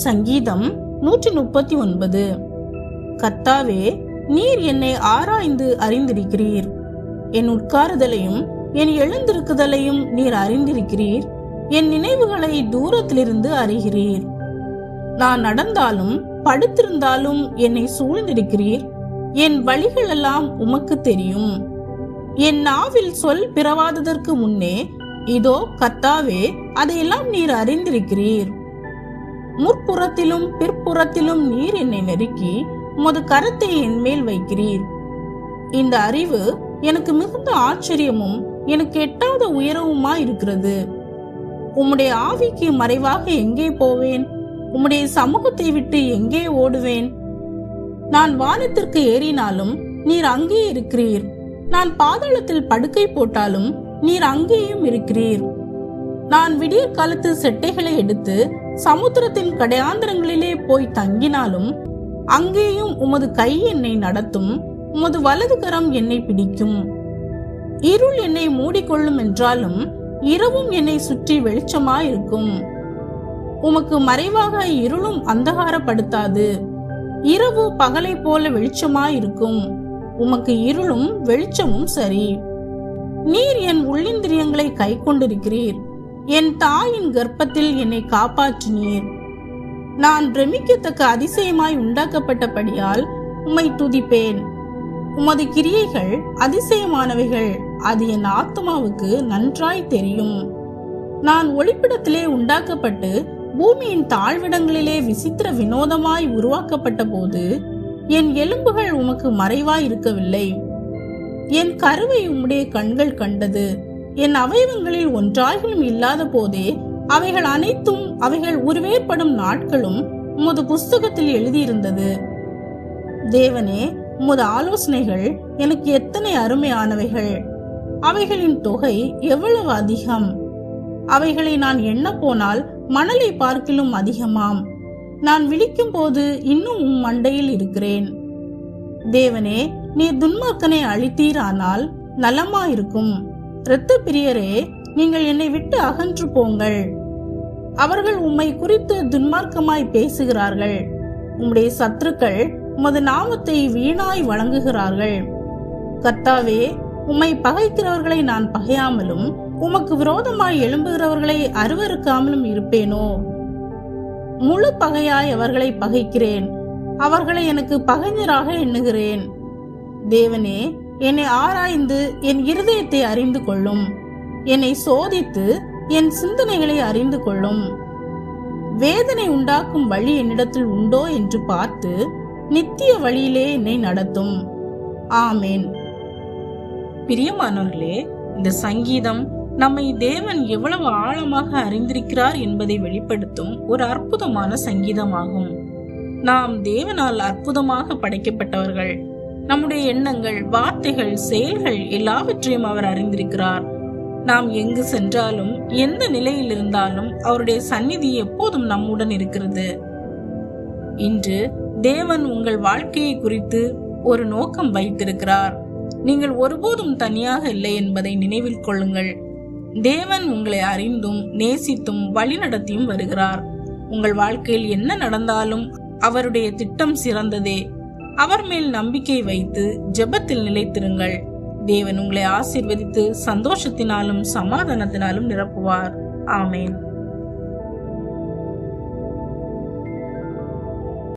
சங்கீதம் 139. கர்த்தாவே, நீர் என்னை ஆராய்ந்து அறிந்திருக்கிறீர். என் உட்காருதலையும் என் எழுந்திருக்குதலையும் நீர் அறிந்திருக்கிறீர். என் நினைவுகளை தூரத்திலிருந்து அறிகிறீர். நான் நடந்தாலும் படுத்திருந்தாலும் என்னை சூழ்ந்திருக்கிறீர். என் வழிகளெல்லாம் உமக்கு தெரியும். என் நாவில் சொல் பிறவாததற்கு முன்னே இதோ கர்த்தாவே, அதையெல்லாம் நீர் அறிந்திருக்கிறீர். முற்புறத்திலும் பிற்புறத்திலும் நீர் என்னை நெருக்கி உமது கரத்தை என் மேல் வைக்கிறீர். இந்த அறிவு எனக்கு மிகுந்த ஆச்சரியமும் எனக்கு எட்டாத உயரவுமாய் இருக்கிறது. உம்முடைய ஆவிக்கு மறைவாக எங்கே போவேன்? உம்முடைய சமூகத்தை விட்டு எங்கே ஓடுவேன்? நான் வானத்திற்கு ஏறினாலும் நீர் அங்கே இருக்கிறீர். நான் பாதாளத்தில் படுக்கை போட்டாலும் நீர் அங்கேயும் இருக்கிறீர். நான் விடியற் காலத்து செட்டைகளை எடுத்து சமுத்திரத்தின் கடையாந்திரங்களிலே போய் தங்கினாலும் அங்கேயும் உமது கை என்னை நடத்தும். உமது வலது கரம் என்னை பிடிக்கும். இருள் என்னை மூடிக்கொள்ளும் என்றாலும் இரவும் என்னை சுற்றி வெளிச்சமாயிருக்கும். உமக்கு மறைவாக இருளும் அந்தகாரப்படுத்தாது. இரவு பகலை போல வெளிச்சமாயிருக்கும். உமக்கு இருளும் வெளிச்சமும் சரி. நீர் என் உள்ளிந்திரியங்களை கை கொண்டிருக்கிறீர். என் தாயின் கர்ப்பத்தில் என்னை காப்பாற்றினீர். நான் பிரமிக்கத்தக்க அதிசயமாய் உண்டாக்கப்பட்டபடியால் உம்மை துதிப்பேன். உமது கிரியைகள் அதிசயமானவைகள். அது என் ஆத்மாவுக்கு நன்றாய் தெரியும். நான் ஒளிப்பிடத்திலே உண்டாக்கப்பட்டு பூமியின் தாழ்விடங்களிலே விசித்திர வினோதமாய் உருவாக்கப்பட்ட போது என் எலும்புகள் உமக்கு மறைவாய் இருக்கவில்லை. என் கருவை உம்முடைய கண்கள் கண்டது. என் அவயவங்களில் ஒன்றாகிலும் இல்லாத போதே அவைகள் அனைத்தும் அவைகள் உருவேற்படும் நாட்களும் உமது புஸ்தகத்தில் எழுதியிருந்தது. தேவனே, உமது ஆலோசனைகள் எனக்கு எத்தனை அருமையானவைகள்! அவைகளின் தொகை எவ்வளவு அதிகம்! அவைகளை நான் எண்ண போனால் மணலை பார்க்கிலும் அதிகமாம். நான் விழிக்கும் போது இன்னும் உம் மண்டையில் இருக்கிறேன். தேவனே, நீர் துன்மார்க்கனை அழித்தீரானால் நலமாயிருக்கும். இரத்த பிரியரே, நீங்கள் என்னை விட்டு அகன்று போங்கள். அவர்கள் உம்மை குறித்து துன்மார்க்கமாய் பேசுகிறார்கள். உம்முடைய சத்துருக்கள் உமது நாமத்தை வீணாய் வழங்குகிறார்கள். கர்த்தாவே, உம்மை பகைக்கிறவர்களை நான் பகையாமலும் உமக்கு விரோதமாய் எழும்புகிறவர்களை அருவருக்காமலும் இருப்பேனோ? முழு பகையாய் அவர்களை பகைக்கிறேன். அவர்களை எனக்கு பகைஞராக எண்ணுகிறேன். தேவனே, என்னை ஆராய்ந்து என் இருதயத்தை அறிந்து கொள்ளும். என்னை சோதித்து என் சிந்தனைகளை அறிந்து கொள்ளும். வேதனை உண்டாக்கும் வழி என்னிடத்தில் உண்டோ என்று பார்த்து நித்திய வழியிலே என்னை நடத்தும். ஆமேன். பிரியமானவர்களே, இந்த சங்கீதம் நம்மை தேவன் எவ்வளவு ஆழமாக அறிந்திருக்கிறார் என்பதை வெளிப்படுத்தும் ஒரு அற்புதமான சங்கீதமாகும். நாம் தேவனால் அற்புதமாக படைக்கப்பட்டவர்கள். நம்முடைய எண்ணங்கள், வார்த்தைகள், செயல்கள் எல்லாவற்றையும் அவர் அறிந்திருக்கிறார். நாம் எங்கு சென்றாலும் எந்த நிலையில் இருந்தாலும் அவருடைய சந்நிதி எப்போதும் நம்முடன் இருக்கிறது. இன்று தேவன் உங்கள் வாழ்க்கையை குறித்து ஒரு நோக்கம் வைத்திருக்கிறார். நீங்கள் ஒருபோதும் தனியாக இல்லை என்பதை நினைவில் கொள்ளுங்கள். தேவன் உங்களை அறிந்தும் நேசித்தும் வழிநடத்தியும் வருகிறார். உங்கள் வாழ்க்கையில் என்ன நடந்தாலும் அவருடைய திட்டம் சிறந்ததே. அவர் மேல் நம்பிக்கை வைத்து ஜெபத்தில் நிலைத்திருங்கள். தேவன் உங்களை ஆசீர்வதித்து சந்தோஷத்தினாலும் சமாதானத்தினாலும் நிரப்புவார். ஆமேன்.